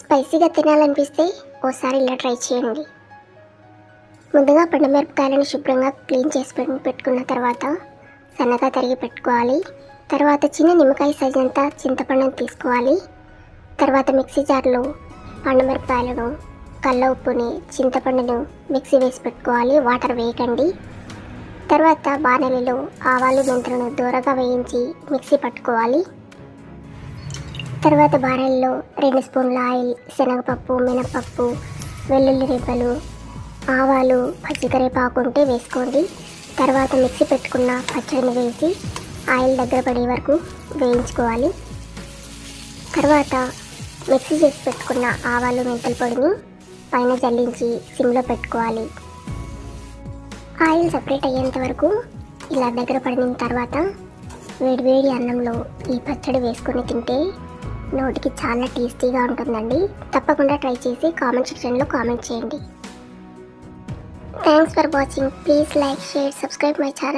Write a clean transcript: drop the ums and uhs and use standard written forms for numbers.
స్పైసీగా తినాలనిపిస్తే ఓసారి ఇలా ట్రై చేయండి. ముందుగా పండుమిరపకాయలను శుభ్రంగా క్లీన్ చేసి పెట్టుకున్న తర్వాత సన్నగా తరిగి పెట్టుకోవాలి. తర్వాత చిన్న నిమ్మకాయ సైజ్ అంతా చింతపండును తీసుకోవాలి. తర్వాత మిక్సీ జార్లో పండుమిరపకాయలను, కల్ల ఉప్పుని, చింతపండును మిక్సీ వేసి పెట్టుకోవాలి. వాటర్ వేయకండి. తర్వాత బాణలిలో ఆవాలు, మెంతులను దూరగా వేయించి మిక్సీ పట్టుకోవాలి. తర్వాత బాణలిలో 2 స్పూన్ల ఆయిల్, శనగపప్పు, మినపప్పు, వెల్లుల్లి రెబ్బలు, ఆవాలు, పచ్చికరేపాకు ఉంటే వేసుకోండి. తర్వాత మిక్సీ పెట్టుకున్న పచ్చడిని వేసి ఆయిల్ దగ్గర పడే వరకు వేయించుకోవాలి. తర్వాత మిక్సీ చేసి పెట్టుకున్న ఆవాలు, మెంతుల పొడిని పైన జల్లించి సిమ్లో పెట్టుకోవాలి. ఆయిల్ సపరేట్ అయ్యేంత వరకు ఇలా దగ్గర పడిన తర్వాత వేడివేడి అన్నంలో ఈ పచ్చడి వేసుకొని తింటే నోటికి చాలా టేస్టీగా ఉంటుందండి. తప్పకుండా ట్రై చేసి కామెంట్ సెక్షన్లో కామెంట్ చేయండి. Thanks for watching. Please like, share, subscribe my channel.